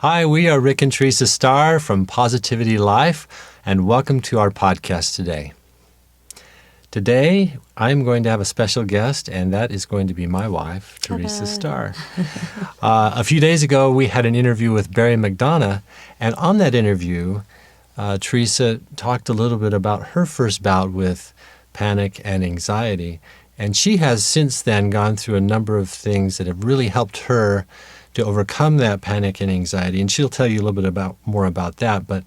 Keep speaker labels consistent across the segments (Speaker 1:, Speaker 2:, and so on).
Speaker 1: Hi, we are Rick and Teresa Starr from Positivity Life, and welcome to our podcast today. Today, I'm going to have a special guest, and that is going to be my wife, Teresa Starr. A few days ago, we had an interview with Barry McDonough, and on that interview, Teresa talked a little bit about her first bout with panic and anxiety, and she has since then gone through a number of things that have really helped her to overcome that panic and anxiety, and she'll tell you a little bit more about that. But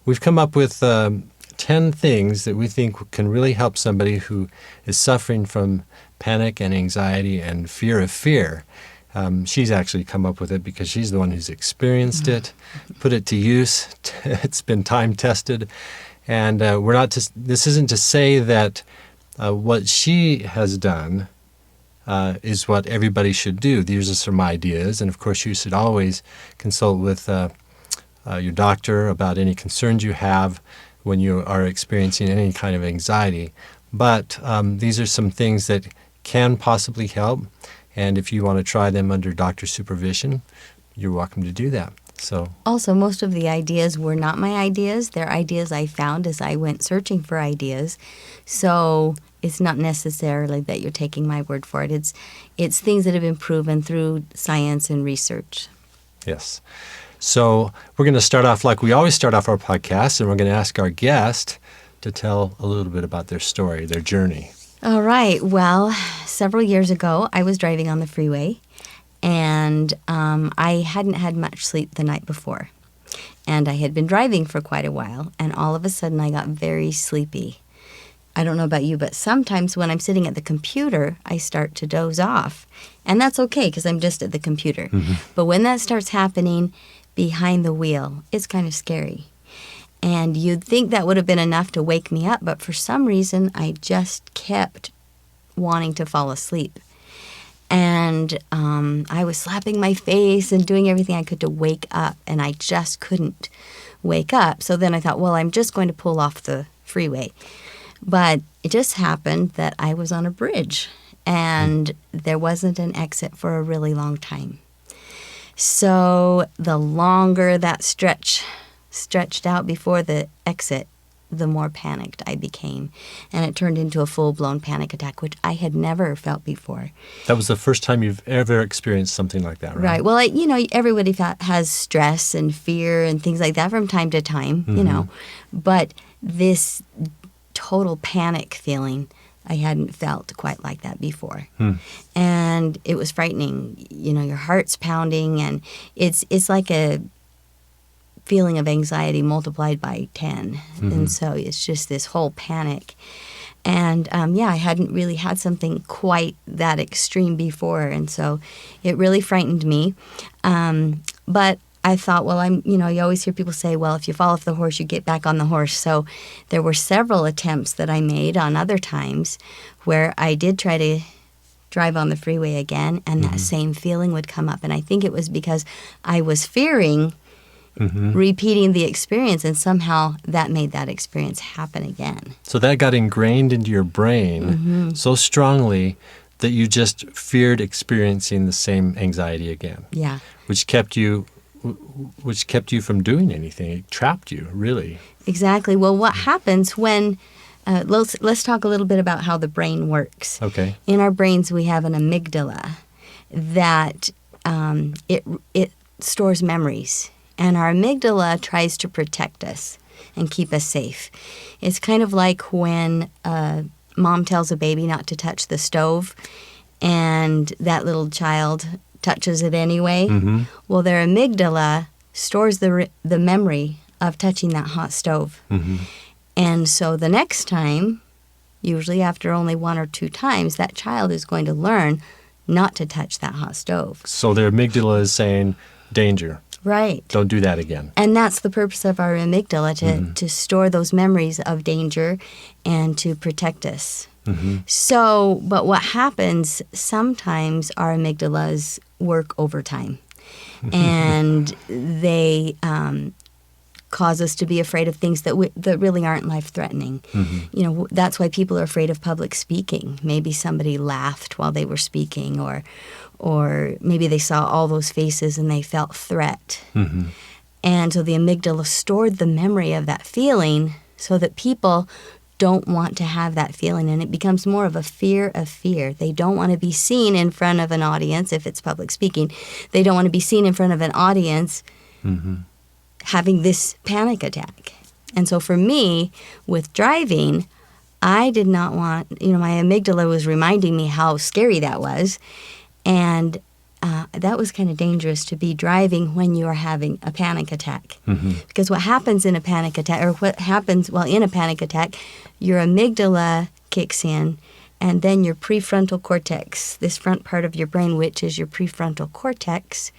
Speaker 1: we've come up with 10 things that we think can really help somebody who is suffering from panic and anxiety and fear of fear. She's actually come up with it because she's the one who's experienced it, put it to use. It's been time tested, and this isn't to say that what she has done is what everybody should do. These are some ideas, and of course you should always consult with your doctor about any concerns you have when you are experiencing any kind of anxiety. But these are some things that can possibly help, and if you want to try them under doctor's supervision, you're welcome to do that. So
Speaker 2: also, most of the ideas were not my ideas. They're ideas I found as I went searching for ideas. So it's not necessarily that you're taking my word for it. It's things that have been proven through science and research.
Speaker 1: Yes. So we're going to start off like we always start off our podcast, and we're going to ask our guest to tell a little bit about their story, their journey.
Speaker 2: All right. Well, several years ago, I was driving on the freeway, and I hadn't had much sleep the night before. And I had been driving for quite a while, and all of a sudden I got very sleepy. I don't know about you, but sometimes when I'm sitting at the computer, I start to doze off. And that's okay because I'm just at the computer. Mm-hmm. But when that starts happening behind the wheel, it's kind of scary. And you'd think that would have been enough to wake me up, but for some reason, I just kept wanting to fall asleep. And I was slapping my face and doing everything I could to wake up, and I just couldn't wake up. So then I thought, well, I'm just going to pull off the freeway. But it just happened that I was on a bridge, and there wasn't an exit for a really long time. So the longer that stretched out before the exit, the more panicked I became. And it turned into a full-blown panic attack, which I had never felt before.
Speaker 1: That was the first time you've ever experienced something like that, right?
Speaker 2: Right. Well, everybody has stress and fear and things like that from time to time, But this total panic feeling, I hadn't felt quite like that before. And it was frightening. Your heart's pounding, and it's like a feeling of anxiety multiplied by 10. Mm-hmm. And so it's just this whole panic. And I hadn't really had something quite that extreme before, and so it really frightened me. But I thought, well, you always hear people say, well, if you fall off the horse, you get back on the horse. So there were several attempts that I made on other times where I did try to drive on the freeway again, and that same feeling would come up. And I think it was because I was fearing repeating the experience, and somehow that made that experience happen again.
Speaker 1: So that got ingrained into your brain so strongly that you just feared experiencing the same anxiety again.
Speaker 2: Yeah.
Speaker 1: Which kept you from doing anything. It trapped you, really.
Speaker 2: Exactly. Well, what happens when let's talk a little bit about how the brain works.
Speaker 1: Okay.
Speaker 2: In our brains, we have an amygdala that it stores memories. And our amygdala tries to protect us and keep us safe. It's kind of like when mom tells a baby not to touch the stove, and that little child touches it anyway. Mm-hmm. Well, their amygdala stores the memory of touching that hot stove. Mm-hmm. And so the next time, usually after only one or two times, that child is going to learn not to touch that hot stove.
Speaker 1: So their amygdala is saying, danger.
Speaker 2: Right.
Speaker 1: Don't do that again.
Speaker 2: And that's the purpose of our amygdala, to store those memories of danger and to protect us. Mm-hmm. So, but what happens, sometimes our amygdalas work overtime. And they cause us to be afraid of things that really aren't life-threatening. You know, that's why people are afraid of public speaking. Maybe somebody laughed while they were speaking, or maybe they saw all those faces and they felt threat. And so the amygdala stored the memory of that feeling so that people don't want to have that feeling, and it becomes more of a fear of fear. They don't want to be seen in front of an audience if it's public speaking. They don't want to be seen in front of an audience having this panic attack. And so for me, with driving, I did not want, my amygdala was reminding me how scary that was, and that was kind of dangerous to be driving when you are having a panic attack. Because what happens in a panic attack, in a panic attack, your amygdala kicks in, and then your prefrontal cortex, this front part of your brain, which is your prefrontal cortex,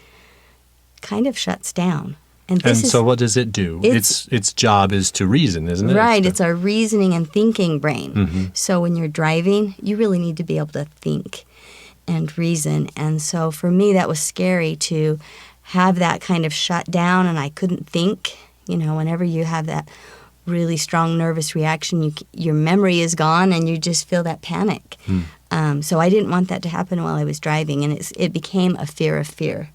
Speaker 2: kind of shuts down. And
Speaker 1: so what does it do? Its job is to reason, isn't it?
Speaker 2: Right. It's our reasoning and thinking brain. So when you're driving, you really need to be able to think and reason. And so for me, that was scary to have that kind of shut down, and I couldn't think. Whenever you have that really strong nervous reaction, your memory is gone, and you just feel that panic. So I didn't want that to happen while I was driving, and it became a fear of fear,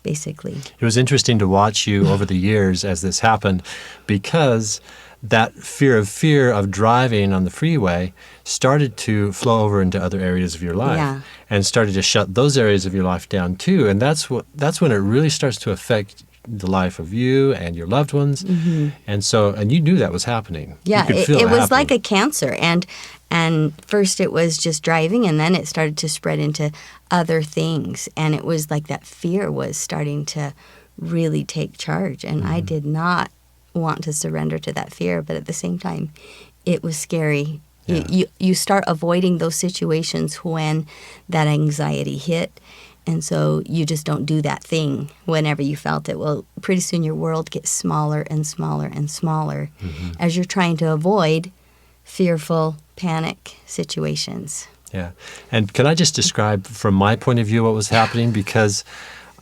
Speaker 2: basically.
Speaker 1: It was interesting to watch you over the years as this happened, because that fear of driving on the freeway started to flow over into other areas of your life, and started to shut those areas of your life down too. And that's when it really starts to affect the life of you and your loved ones. And you knew that was happening.
Speaker 2: Yeah,
Speaker 1: you could feel
Speaker 2: it was
Speaker 1: happening.
Speaker 2: like a cancer. And first it was just driving, and then it started to spread into other things. And it was like that fear was starting to really take charge. And I did not want to surrender to that fear, but at the same time, it was scary. You start avoiding those situations when that anxiety hit, and so you just don't do that thing whenever you felt it. Well, pretty soon your world gets smaller and smaller and smaller as you're trying to avoid fearful panic situations.
Speaker 1: Yeah. And can I just describe from my point of view what was happening? Because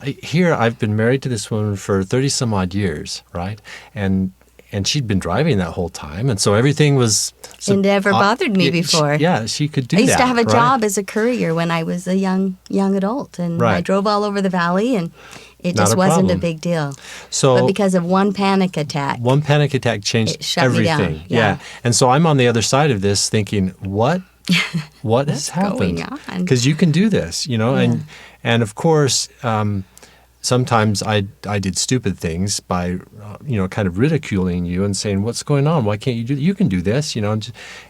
Speaker 1: I've been married to this woman for 30 some odd years, right? And she'd been driving that whole time, and so everything was...
Speaker 2: It never bothered me before.
Speaker 1: She could do that.
Speaker 2: I used to have a job as a courier when I was a young adult, and I drove all over the valley, and it just wasn't a big deal. But because of one panic attack
Speaker 1: changed
Speaker 2: everything.
Speaker 1: Me down. Yeah. And so I'm on the other side of this thinking, what has happened? Because you can do this, and of course... sometimes I did stupid things by, kind of ridiculing you and saying, "What's going on? Why can't you do that? You can do this,"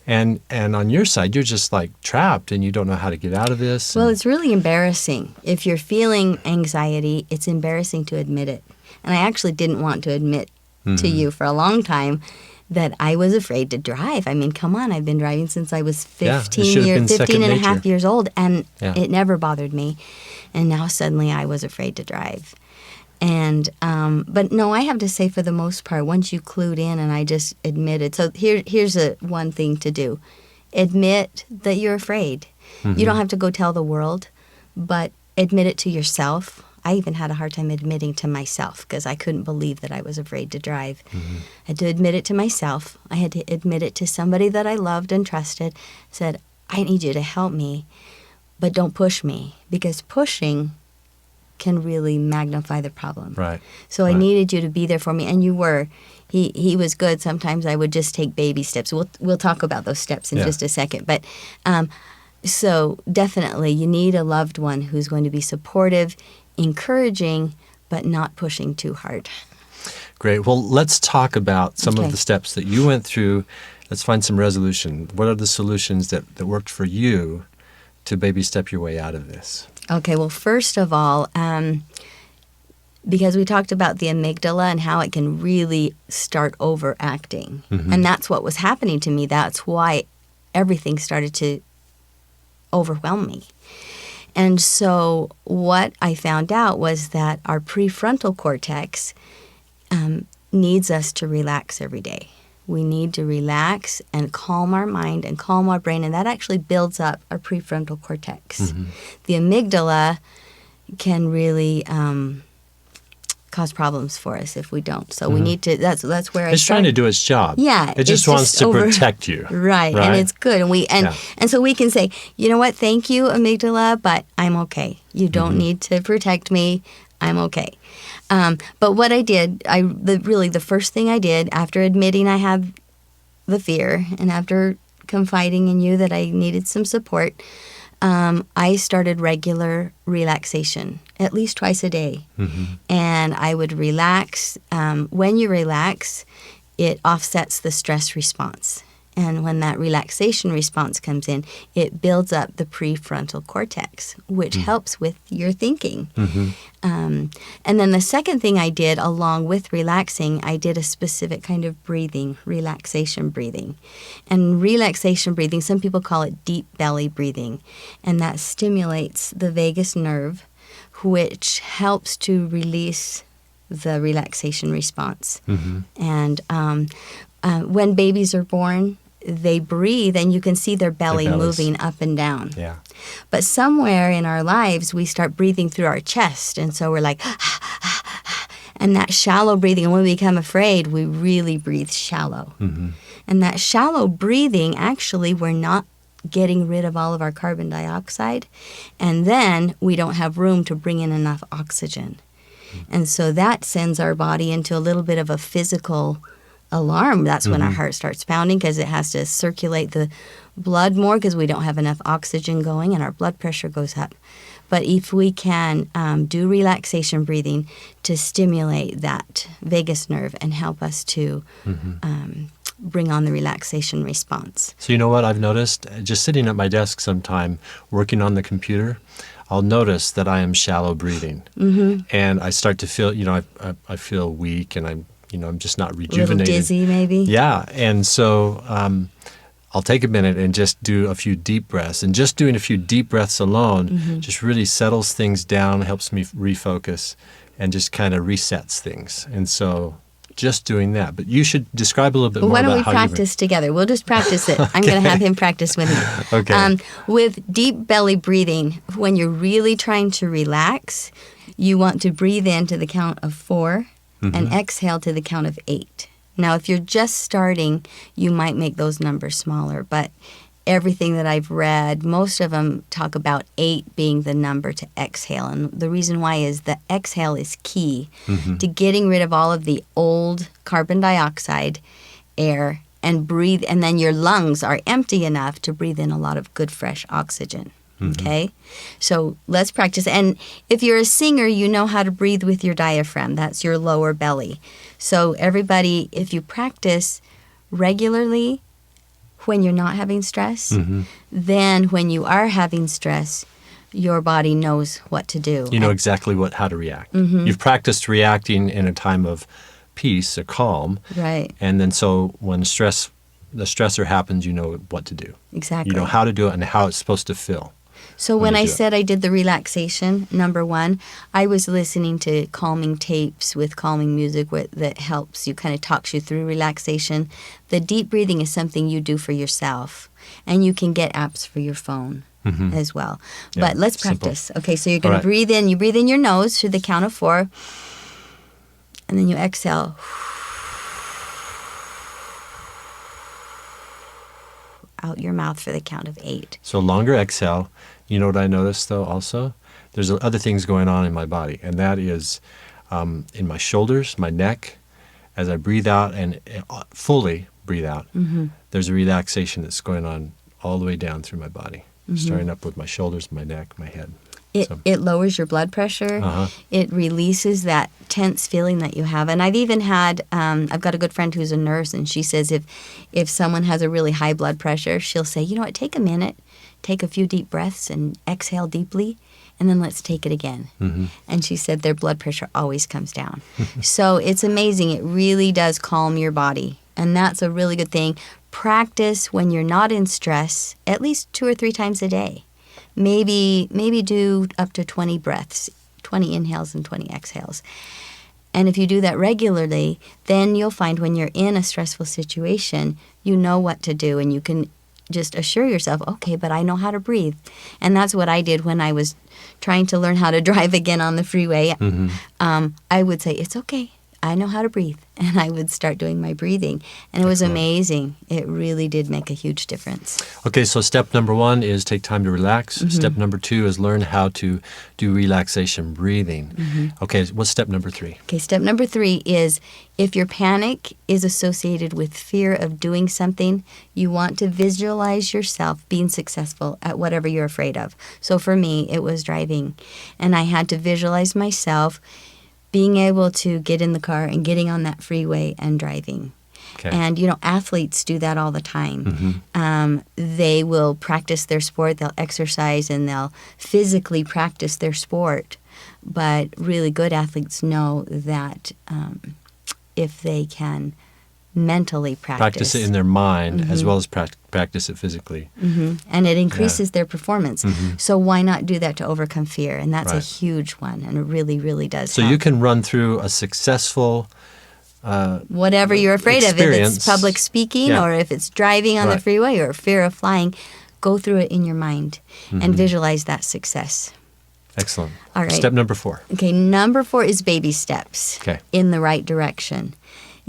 Speaker 1: And on your side, you're just like trapped and you don't know how to get out of this.
Speaker 2: Well, it's really embarrassing. If you're feeling anxiety, it's embarrassing to admit it. And I actually didn't want to admit to you for a long time that I was afraid to drive. I mean, come on, I've been driving since I was 15 and a half years old, and it never bothered me. And now suddenly I was afraid to drive. And but no, I have to say, for the most part, once you clued in and I just admitted. So here's one thing to do. Admit that you're afraid. You don't have to go tell the world, but admit it to yourself. I even had a hard time admitting to myself because I couldn't believe that I was afraid to drive. I had to admit it to myself. I had to admit it to somebody that I loved and trusted. Said, I need you to help me, but don't push me, because pushing can really magnify the problem.
Speaker 1: Right.
Speaker 2: So I needed you to be there for me, and you were. He was good. Sometimes I would just take baby steps. We'll talk about those steps in just a second. But so definitely you need a loved one who's going to be supportive, encouraging, but not pushing too hard.
Speaker 1: Great. Well, let's talk about some of the steps that you went through. Let's find some resolution. What are the solutions that worked for you to baby step your way out of this?
Speaker 2: Okay. Well, first of all, because we talked about the amygdala and how it can really start overacting. And that's what was happening to me. That's why everything started to overwhelm me. And so what I found out was that our prefrontal cortex needs us to relax every day. We need to relax and calm our mind and calm our brain, and that actually builds up our prefrontal cortex. The amygdala can really cause problems for us if we don't. So we need to. That's where
Speaker 1: It's trying to do its job.
Speaker 2: Yeah,
Speaker 1: it just wants to protect you.
Speaker 2: Right, and it's good, and so we can say, you know what? Thank you, amygdala, but I'm okay. You don't need to protect me. I'm okay. But what I did, the first thing I did after admitting I have the fear and after confiding in you that I needed some support, I started regular relaxation, at least twice a day. And I would relax. When you relax, it offsets the stress response. And when that relaxation response comes in, it builds up the prefrontal cortex, which helps with your thinking. And then the second thing I did along with relaxing, I did a specific kind of breathing, relaxation breathing. And relaxation breathing, some people call it deep belly breathing. And that stimulates the vagus nerve, which helps to release the relaxation response. And when babies are born, they breathe and you can see their belly moving up and down.
Speaker 1: Yeah.
Speaker 2: But somewhere in our lives, we start breathing through our chest. And so we're like, and that shallow breathing. And when we become afraid, we really breathe shallow. And that shallow breathing, actually, we're not getting rid of all of our carbon dioxide. And then we don't have room to bring in enough oxygen. And so that sends our body into a little bit of a physical alarm. That's when our heart starts pounding because it has to circulate the blood more because we don't have enough oxygen going and our blood pressure goes up. But if we can do relaxation breathing to stimulate that vagus nerve and help us to bring on the relaxation response.
Speaker 1: So you know what I've noticed? Just sitting at my desk sometime working on the computer, I'll notice that I am shallow breathing. And I start to feel, I feel weak and I'm just not rejuvenated.
Speaker 2: A little dizzy, maybe?
Speaker 1: Yeah. And so I'll take a minute and just do a few deep breaths. And just doing a few deep breaths alone just really settles things down, helps me refocus, and just kind of resets things. And so just doing that. But you should describe a little bit more about how
Speaker 2: why don't we practice together? We'll just practice it. I'm going to have him practice with me.
Speaker 1: Okay.
Speaker 2: With deep belly breathing, when you're really trying to relax, you want to breathe in to the count of 4 and exhale to the count of 8. Now, if you're just starting, you might make those numbers smaller, but everything that I've read, most of them talk about 8 being the number to exhale. And the reason why is the exhale is key to getting rid of all of the old carbon dioxide air and breathe. And then your lungs are empty enough to breathe in a lot of good, fresh oxygen. Okay? So let's practice. And if you're a singer, you know how to breathe with your diaphragm. That's your lower belly. So everybody, if you practice regularly, when you're not having stress, then when you are having stress, your body knows what to do.
Speaker 1: You know exactly how to react. You've practiced reacting in a time of peace or calm.
Speaker 2: Right.
Speaker 1: And then so when the stressor happens, you know what to do.
Speaker 2: Exactly.
Speaker 1: You know how to do it and how it's supposed to feel.
Speaker 2: So when I said I did the relaxation, number 1, I was listening to calming tapes with calming music that helps you, kind of talks you through relaxation. The deep breathing is something you do for yourself, and you can get apps for your phone as well.
Speaker 1: Yeah,
Speaker 2: but let's
Speaker 1: simple.
Speaker 2: practice. Okay, so you're going to breathe in. You breathe in your nose through the count of 4, and then you exhale. Out your mouth for the count of 8.
Speaker 1: So longer exhale. You know what I noticed, though, also? There's other things going on in my body, and that is in my shoulders, my neck. As I breathe out and fully breathe out, there's a relaxation that's going on all the way down through my body, starting up with my shoulders, my neck, my head.
Speaker 2: It lowers your blood pressure. It releases that tense feeling that you have. And I've even had, I've got a good friend who's a nurse, and she says if someone has a really high blood pressure, she'll say, you know what, take a minute, take a few deep breaths and exhale deeply, and then let's take it again. And she said their blood pressure always comes down. So it's amazing. It really does calm your body. And that's a really good thing. Practice when you're not in stress at least 2 or 3 times a day. Maybe do up to 20 breaths, 20 inhales and 20 exhales. And if you do that regularly, then you'll find when you're in a stressful situation, you know what to do, and you can just assure yourself, okay, but I know how to breathe. And that's what I did when I was trying to learn how to drive again on the freeway. I would say, it's okay. I know how to breathe. And I would start doing my breathing. And it was amazing. It really did make a huge difference.
Speaker 1: Okay, so step number 1 is take time to relax. Step number 2 is learn how to do relaxation breathing. Okay, what's step number 3?
Speaker 2: Okay, step number 3 is if your panic is associated with fear of doing something, you want to visualize yourself being successful at whatever you're afraid of. So for me, it was driving. And I had to visualize myself being able to get in the car and getting on that freeway and driving.
Speaker 1: Okay.
Speaker 2: And, athletes do that all the time. They will practice their sport, they'll exercise, and they'll physically practice their sport. But really good athletes know that if they can mentally
Speaker 1: Practice it in their mind as well as practice it physically.
Speaker 2: And it increases their performance. So why not do that to overcome fear? And that's a
Speaker 1: Right.
Speaker 2: huge one, and it really, really does
Speaker 1: So
Speaker 2: help.
Speaker 1: you can run through a successful
Speaker 2: Whatever you're afraid of, if
Speaker 1: experience.
Speaker 2: it's public speaking
Speaker 1: Yeah.
Speaker 2: or if it's driving on the
Speaker 1: Right.
Speaker 2: freeway or fear of flying, go through it in your mind and visualize that success.
Speaker 1: Excellent.
Speaker 2: All right.
Speaker 1: Step number 4.
Speaker 2: Okay, number 4 is baby steps
Speaker 1: Okay.
Speaker 2: in the right direction.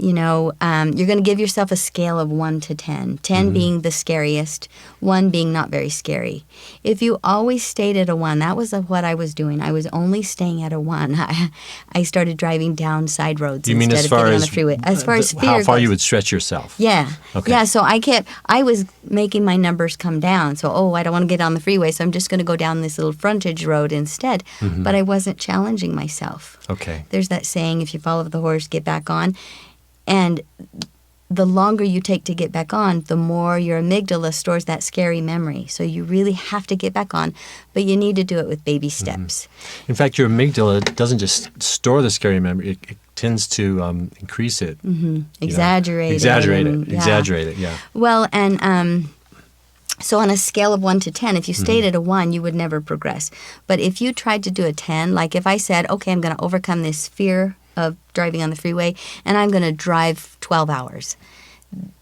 Speaker 2: You're going to give yourself a scale of 1 to 10, 10 being the scariest, 1 being not very scary. If you always stayed at a 1, that was what I was doing. I was only staying at a 1. I started driving down side roads
Speaker 1: You mean
Speaker 2: instead
Speaker 1: as
Speaker 2: of
Speaker 1: far
Speaker 2: getting on
Speaker 1: as
Speaker 2: the freeway. As far as fear
Speaker 1: how far
Speaker 2: goes.
Speaker 1: you would stretch yourself?
Speaker 2: Yeah.
Speaker 1: Okay.
Speaker 2: Yeah, so I was making my numbers come down. So, I don't want to get on the freeway, so I'm just going to go down this little frontage road instead. But I wasn't challenging myself.
Speaker 1: Okay.
Speaker 2: There's that saying, if you follow the horse, get back on. And the longer you take to get back on, the more your amygdala stores that scary memory. So you really have to get back on, but you need to do it with baby steps.
Speaker 1: In fact, your amygdala doesn't just store the scary memory; it tends to increase it.
Speaker 2: Exaggerate it.
Speaker 1: Exaggerate it.
Speaker 2: and- yeah.
Speaker 1: Exaggerate it. Yeah.
Speaker 2: Well, and so on a scale of 1 to 10, if you stayed at a 1, you would never progress. But if you tried to do a 10, like if I said, okay, I'm going to overcome this fear of driving on the freeway, and I'm going to drive 12 hours,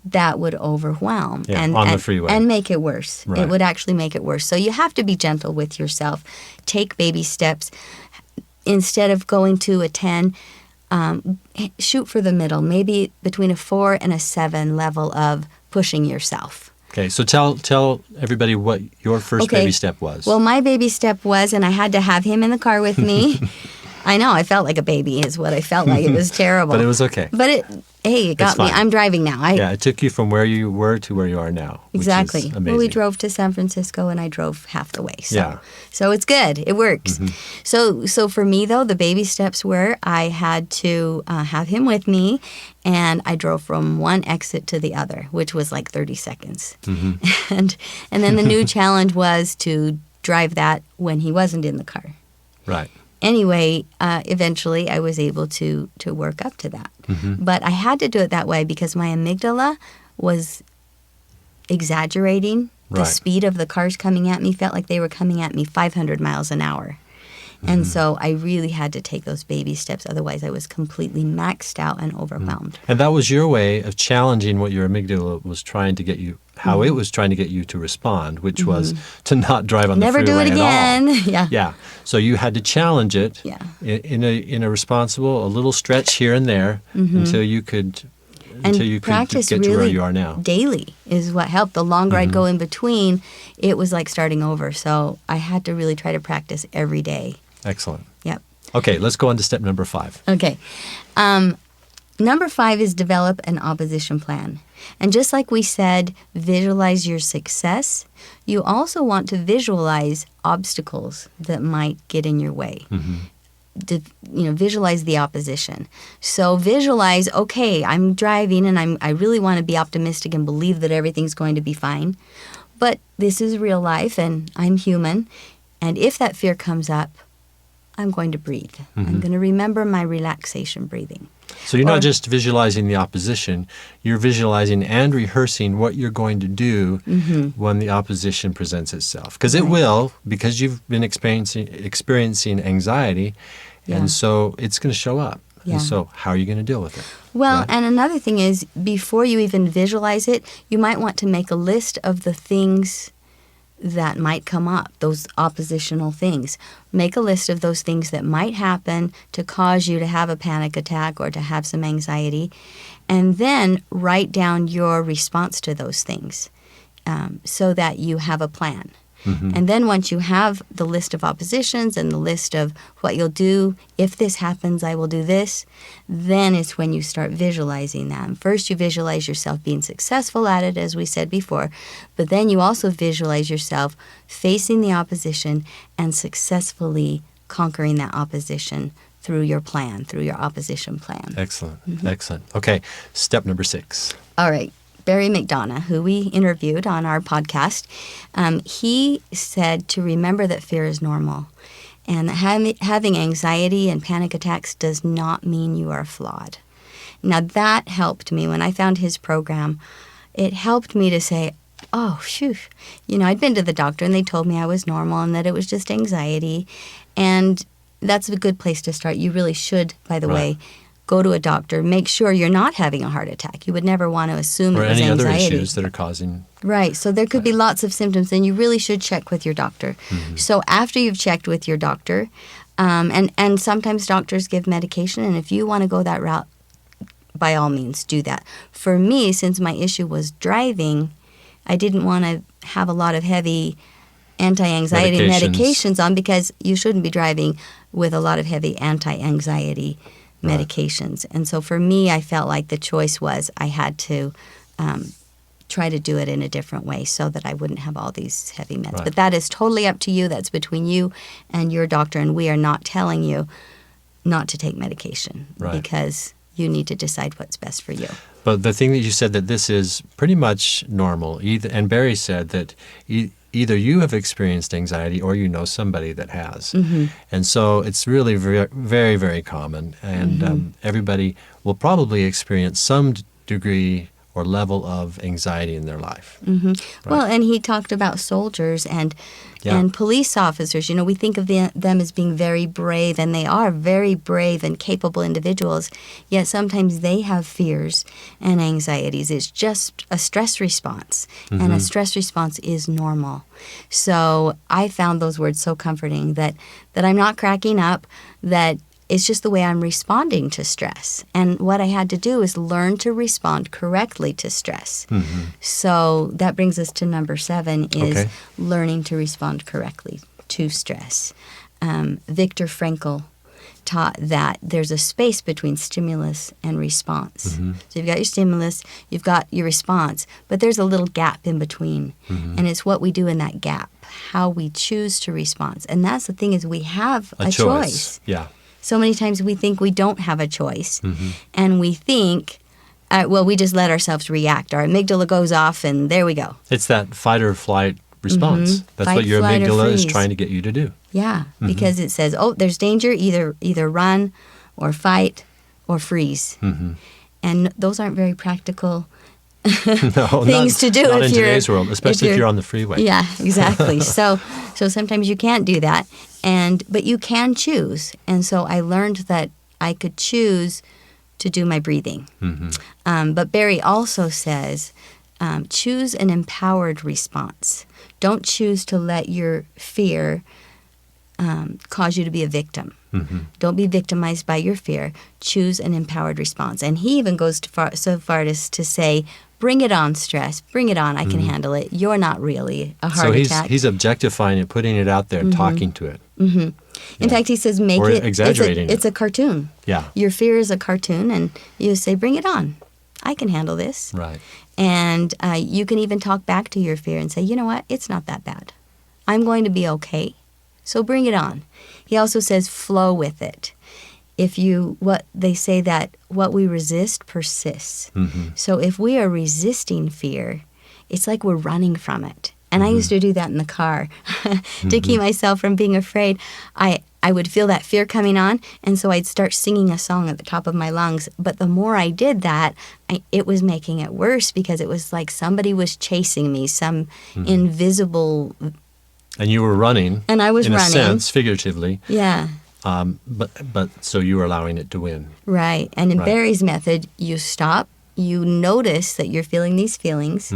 Speaker 2: that would overwhelm
Speaker 1: Yeah,
Speaker 2: and
Speaker 1: on the freeway.
Speaker 2: and make it worse.
Speaker 1: Right.
Speaker 2: It would actually make it worse. So you have to be gentle with yourself. Take baby steps. Instead of going to a 10, shoot for the middle, maybe between a 4 and a 7 level of pushing yourself.
Speaker 1: Okay. So tell everybody what your first baby step was.
Speaker 2: Well, my baby step was, and I had to have him in the car with me. I know, I felt like a baby is what I felt like. It was terrible.
Speaker 1: But it was okay.
Speaker 2: But it got me.
Speaker 1: fine.
Speaker 2: I'm driving now.
Speaker 1: Yeah, it took you from where you were to where you are now.
Speaker 2: Exactly.
Speaker 1: Which is amazing.
Speaker 2: Well, we drove to San Francisco, and I drove half the way. So,
Speaker 1: Yeah.
Speaker 2: so it's good. It works. So for me, though, the baby steps were I had to have him with me, and I drove from one exit to the other, which was like 30 seconds. And then the new challenge was to drive that when he wasn't in the car.
Speaker 1: Right.
Speaker 2: Anyway, eventually I was able to work up to that. But I had to do it that way because my amygdala was exaggerating the
Speaker 1: Right.
Speaker 2: speed of the cars coming at me. Felt like they were coming at me 500 miles an hour. And so I really had to take those baby steps. Otherwise, I was completely maxed out and overwhelmed.
Speaker 1: And that was your way of challenging what your amygdala was trying to get you, how it was trying to get you to respond, which was to not drive on
Speaker 2: Never
Speaker 1: the
Speaker 2: do
Speaker 1: freeway
Speaker 2: it
Speaker 1: at all.
Speaker 2: again. Yeah.
Speaker 1: Yeah. So you had to challenge it
Speaker 2: Yeah.
Speaker 1: in a responsible, a little stretch here and there until you could
Speaker 2: practice
Speaker 1: get to
Speaker 2: really
Speaker 1: where you are now.
Speaker 2: daily is what helped. The longer I'd go in between, it was like starting over. So I had to really try to practice every day.
Speaker 1: Excellent.
Speaker 2: Yep.
Speaker 1: Okay, let's go on to step number 5.
Speaker 2: Okay. Number 5 is develop an opposition plan. And just like we said, visualize your success. You also want to visualize obstacles that might get in your way. Visualize the opposition. So visualize, okay, I'm driving and I really want to be optimistic and believe that everything's going to be fine. But this is real life and I'm human. And if that fear comes up, I'm going to breathe. I'm going to remember my relaxation breathing.
Speaker 1: So you're not just visualizing the opposition, you're visualizing and rehearsing what you're going to do when the opposition presents itself. Because it will, because you've been experiencing anxiety,
Speaker 2: Yeah.
Speaker 1: and so it's going to show up.
Speaker 2: Yeah.
Speaker 1: And so how are you going to deal with it?
Speaker 2: Well,
Speaker 1: Right?
Speaker 2: and another thing is, before you even visualize it, you might want to make a list of the things that might come up, those oppositional things. Make a list of those things that might happen to cause you to have a panic attack or to have some anxiety, and then write down your response to those things so that you have a plan. And then once you have the list of oppositions and the list of what you'll do, if this happens, I will do this, then it's when you start visualizing that. And first you visualize yourself being successful at it, as we said before, but then you also visualize yourself facing the opposition and successfully conquering that opposition through your plan, through your opposition plan.
Speaker 1: Excellent. Excellent. Okay, step number 6.
Speaker 2: All right. Barry McDonough, who we interviewed on our podcast, he said to remember that fear is normal and that having anxiety and panic attacks does not mean you are flawed. Now, that helped me when I found his program. It helped me to say, oh, phew. I'd been to the doctor and they told me I was normal and that it was just anxiety. And that's a good place to start. You really should, by the way, go to a doctor. Make sure you're not having a heart attack. You would never want to assume
Speaker 1: Or
Speaker 2: it was
Speaker 1: any
Speaker 2: anxiety.
Speaker 1: other issues that are causing...
Speaker 2: Right. So there could be lots of symptoms, and you really should check with your doctor. So after you've checked with your doctor, and sometimes doctors give medication, and if you want to go that route, by all means, do that. For me, since my issue was driving, I didn't want to have a lot of heavy anti-anxiety medications on, because you shouldn't be driving with a lot of heavy anti-anxiety medications. And so for me, I felt like the choice was I had to try to do it in a different way so that I wouldn't have all these heavy meds. But that is totally up to you. That's between you and your doctor, and we are not telling you not to take medication because you need to decide what's best for you.
Speaker 1: But the thing that you said, that this is pretty much normal, and Barry said that either you have experienced anxiety or you know somebody that has. And so it's really very, very, very common. And everybody will probably experience some degree or level of anxiety in their life.
Speaker 2: Well, and he talked about soldiers and police officers. We think of them as being very brave, and they are very brave and capable individuals, yet sometimes they have fears and anxieties. It's just a stress response, and a stress response is normal. So I found those words so comforting, that I'm not cracking up, that it's just the way I'm responding to stress. And what I had to do is learn to respond correctly to stress. So that brings us to number 7 is learning to respond correctly to stress. Viktor Frankl taught that there's a space between stimulus and response. So you've got your stimulus, you've got your response, but there's a little gap in between. And it's what we do in that gap, how we choose to respond. And that's the thing, is we have a choice.
Speaker 1: Yeah.
Speaker 2: So many times we think we don't have a choice, and we think, we just let ourselves react. Our amygdala goes off, and there we go.
Speaker 1: It's that fight or flight response. That's
Speaker 2: Fight,
Speaker 1: what your
Speaker 2: flight, or
Speaker 1: amygdala is
Speaker 2: freeze.
Speaker 1: trying to get you to do.
Speaker 2: Yeah, because it says, oh, there's danger, either run or fight or freeze. And those aren't very practical things to do
Speaker 1: not
Speaker 2: if
Speaker 1: in
Speaker 2: you're
Speaker 1: today's world, especially if you're on the freeway.
Speaker 2: Yeah, exactly. So sometimes you can't do that, but you can choose. And so I learned that I could choose to do my breathing. But Barry also says, choose an empowered response. Don't choose to let your fear cause you to be a victim. Don't be victimized by your fear. Choose an empowered response. And he even goes so far as to say, bring it on, stress. Bring it on. I can handle it. You're not really a heart attack.
Speaker 1: So he's objectifying it, putting it out there, and talking to it.
Speaker 2: In fact, he says, make
Speaker 1: Or
Speaker 2: it
Speaker 1: exaggerating
Speaker 2: it's a cartoon.
Speaker 1: Yeah.
Speaker 2: Your fear is a cartoon, and you say, bring it on. I can handle this.
Speaker 1: Right.
Speaker 2: And you can even talk back to your fear and say, you know what? It's not that bad. I'm going to be okay. So bring it on. He also says, flow with it. They say that what we resist persists. So if we are resisting fear, it's like we're running from it. And I used to do that in the car to keep myself from being afraid. I would feel that fear coming on, and so I'd start singing a song at the top of my lungs. But the more I did that, it was making it worse, because it was like somebody was chasing me, some invisible...
Speaker 1: And you were running.
Speaker 2: And I was
Speaker 1: in
Speaker 2: running.
Speaker 1: a sense, figuratively.
Speaker 2: Yeah.
Speaker 1: But so you're allowing it to win.
Speaker 2: Right. And in
Speaker 1: Right.
Speaker 2: Barry's method, you stop, you notice that you're feeling these feelings,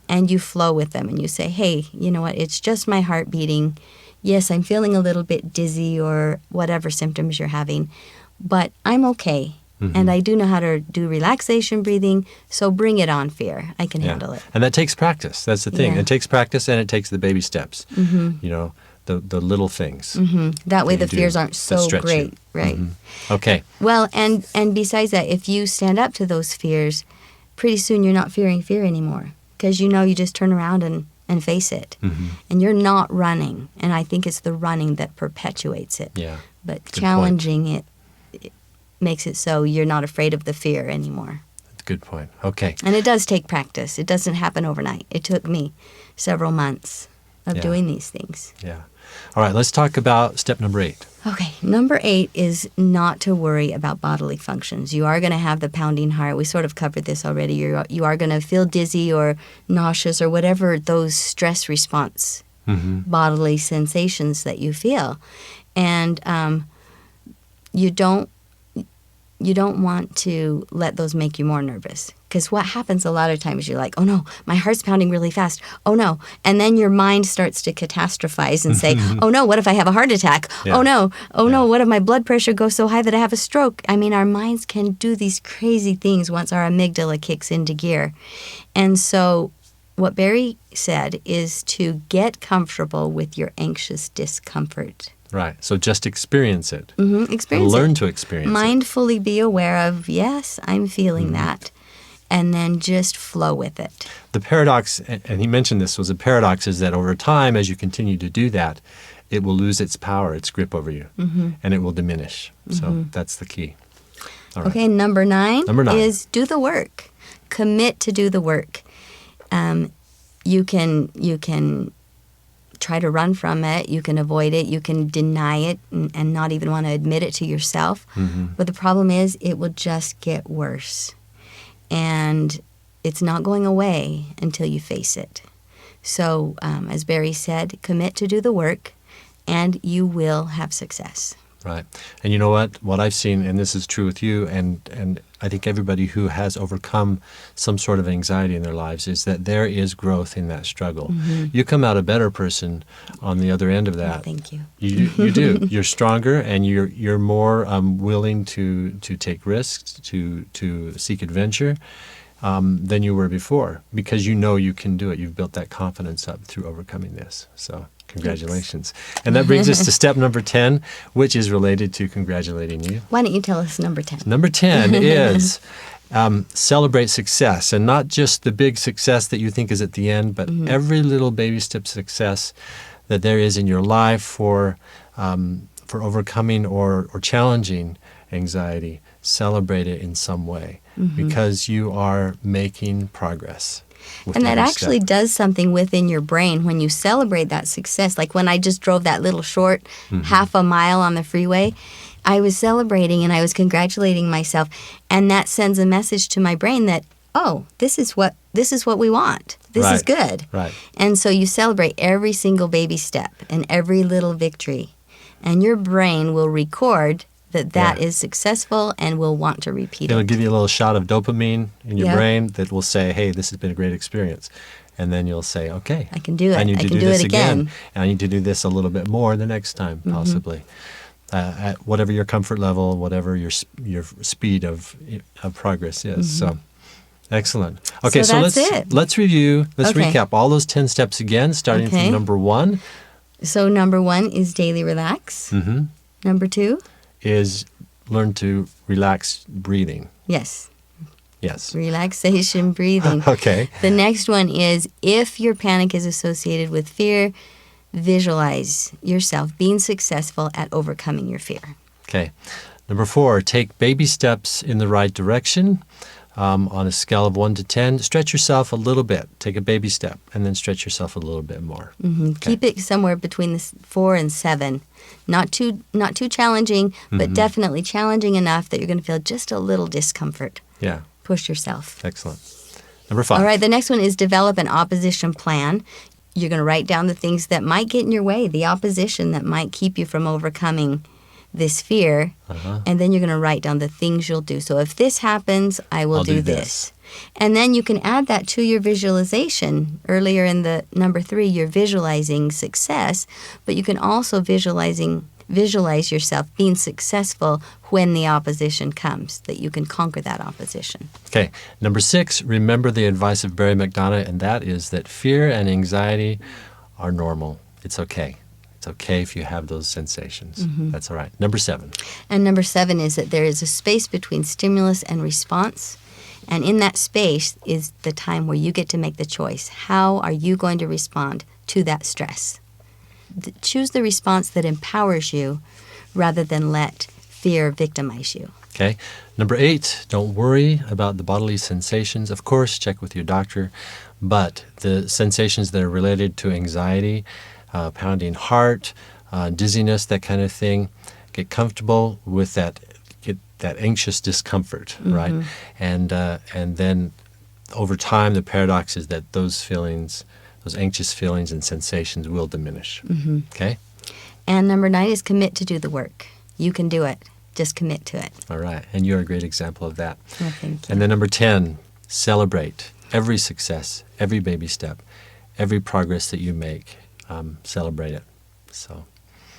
Speaker 2: and you flow with them. And you say, hey, you know what? It's just my heart beating. Yes, I'm feeling a little bit dizzy or whatever symptoms you're having, but I'm okay. And I do know how to do relaxation breathing, so bring it on, fear. I can handle it.
Speaker 1: And that takes practice. That's the thing.
Speaker 2: Yeah.
Speaker 1: It takes practice, and it takes the baby steps. You know, the little things.
Speaker 2: That way
Speaker 1: that
Speaker 2: the
Speaker 1: you do
Speaker 2: fears aren't
Speaker 1: that
Speaker 2: so
Speaker 1: stretch you.
Speaker 2: great, right?
Speaker 1: Okay.
Speaker 2: Well, and besides that, if you stand up to those fears, pretty soon you're not fearing fear anymore because you know you just turn around and face it. And you're not running. And I think it's the running that perpetuates it.
Speaker 1: Yeah.
Speaker 2: But
Speaker 1: Good
Speaker 2: challenging it makes it so you're not afraid of the fear anymore.
Speaker 1: Good point. Okay.
Speaker 2: And it does take practice. It doesn't happen overnight. It took me several months of
Speaker 1: Yeah.
Speaker 2: doing these things.
Speaker 1: Yeah. All right. Let's talk about step number 8.
Speaker 2: Okay, number 8 is not to worry about bodily functions. You are going to have the pounding heart. We sort of covered this already. You are going to feel dizzy or nauseous or whatever those stress response bodily sensations that you feel. And you don't want to let those make you more nervous. Because what happens a lot of times, you're like, oh no, my heart's pounding really fast. Oh no. And then your mind starts to catastrophize and say, oh no, what if I have a heart attack?
Speaker 1: Yeah.
Speaker 2: Oh no, what if my blood pressure goes so high that I have a stroke? I mean, our minds can do these crazy things once our amygdala kicks into gear. And so what Barry said is to get comfortable with your anxious discomfort.
Speaker 1: Right. So just experience it.
Speaker 2: Experience
Speaker 1: Learn
Speaker 2: it.
Speaker 1: to experience it.
Speaker 2: Mindfully be aware of, yes, I'm feeling that. And then just flow with it.
Speaker 1: The paradox, and he mentioned this, was a paradox, is that over time, as you continue to do that, it will lose its power, its grip over you, and it will diminish. So that's the key. All right.
Speaker 2: Okay, number 9
Speaker 1: Number 9.
Speaker 2: is do the work. Commit to do the work. You can try to run from it. You can avoid it. You can deny it and not even want to admit it to yourself. But the problem is it will just get worse. And it's not going away until you face it. So, as Barry said, commit to do the work, and you will have success.
Speaker 1: Right. And you know what? What I've seen, and this is true with you, and I think everybody who has overcome some sort of anxiety in their lives, is that there is growth in that struggle. You come out a better person on the other end of that.
Speaker 2: Thank you.
Speaker 1: You do. You're stronger, and you're more willing to take risks, to seek adventure than you were before, because you know you can do it. You've built that confidence up through overcoming this. So congratulations. And that brings us to step number 10, which is related to congratulating you.
Speaker 2: Why don't you tell us number 10?
Speaker 1: Number 10 is celebrate success, and not just the big success that you think is at the end, but every little baby step success that there is in your life for overcoming or challenging anxiety. Celebrate it in some way, because you are making progress.
Speaker 2: And that actually does something within your brain when you celebrate that success. Like when I just drove that little short half a mile on the freeway, I was celebrating and I was congratulating myself. And that sends a message to my brain that, oh, this is what we want. This is good.
Speaker 1: Right.
Speaker 2: And so you celebrate every single baby step and every little victory. And your brain will record that is successful and will want to repeat it.
Speaker 1: It'll give you a little shot of dopamine in your
Speaker 2: Yep.
Speaker 1: brain that will say, hey, this has been a great experience. And then you'll say, okay,
Speaker 2: I can do it.
Speaker 1: I need to
Speaker 2: I can
Speaker 1: do
Speaker 2: do
Speaker 1: this
Speaker 2: it again.
Speaker 1: And I need to do this a little bit more the next time, possibly. At whatever your comfort level, whatever your speed of progress is. So, excellent. Okay,
Speaker 2: So
Speaker 1: let's
Speaker 2: that's it.
Speaker 1: let's review. Let's
Speaker 2: Okay.
Speaker 1: recap all those 10 steps again, starting
Speaker 2: Okay.
Speaker 1: from number 1
Speaker 2: So number 1 is daily relax. Number 2,
Speaker 1: is learn to relax breathing.
Speaker 2: yes,
Speaker 1: Yes.
Speaker 2: relaxation breathing.
Speaker 1: Okay.
Speaker 2: The next one is if your panic is associated with fear, visualize yourself being successful at overcoming your fear.
Speaker 1: Okay. Number 4, take baby steps in the right direction. On a scale of 1 to 10, stretch yourself a little bit. Take a baby step, and then stretch yourself a little bit more.
Speaker 2: Keep it somewhere between the 4 and 7. Not too challenging, but definitely challenging enough that you're going to feel just a little discomfort.
Speaker 1: Yeah.
Speaker 2: Push yourself.
Speaker 1: Excellent. Number 5.
Speaker 2: All right, the next one is develop an opposition plan. You're going to write down the things that might get in your way, the opposition that might keep you from overcoming this fear,
Speaker 1: Uh-huh.
Speaker 2: and then you're going to write down the things you'll do. So if this happens, I will
Speaker 1: I'll
Speaker 2: do
Speaker 1: do
Speaker 2: this. And then you can add that to your visualization. Earlier in the number 3, you're visualizing success, but you can also visualize yourself being successful when the opposition comes, that you can conquer that opposition.
Speaker 1: Okay. Number 6, remember the advice of Barry McDonough, and that is that fear and anxiety are normal. It's okay. It's okay if you have those sensations. That's all right. Number 7.
Speaker 2: And number 7 is that there is a space between stimulus and response. And in that space is the time where you get to make the choice. How are you going to respond to that stress? Choose the response that empowers you rather than let fear victimize you.
Speaker 1: Okay. Number 8, don't worry about the bodily sensations. Of course, check with your doctor. But the sensations that are related to anxiety, pounding heart, dizziness, that kind of thing, get comfortable with that. Get that anxious discomfort, right? And then over time, the paradox is that those feelings, those anxious feelings and sensations will diminish. Okay?
Speaker 2: And number 9 is commit to do the work. You can do it. Just commit to it.
Speaker 1: All right. And you're a great example of that.
Speaker 2: Well, thank you.
Speaker 1: And then number 10, celebrate every success, every baby step, every progress that you make. Celebrate it. So,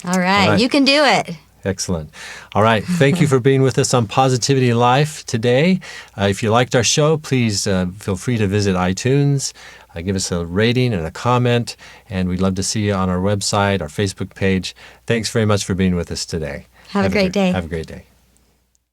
Speaker 2: All right.
Speaker 1: All right.
Speaker 2: You can do it.
Speaker 1: excellent. All right. Thank you for being with us on Positivity Life today. If you liked our show, please feel free to visit iTunes. Give us a rating and a comment, and we'd love to see you on our website, our Facebook page. Thanks very much for being with us today.
Speaker 2: Have a great day.
Speaker 1: Have a great day.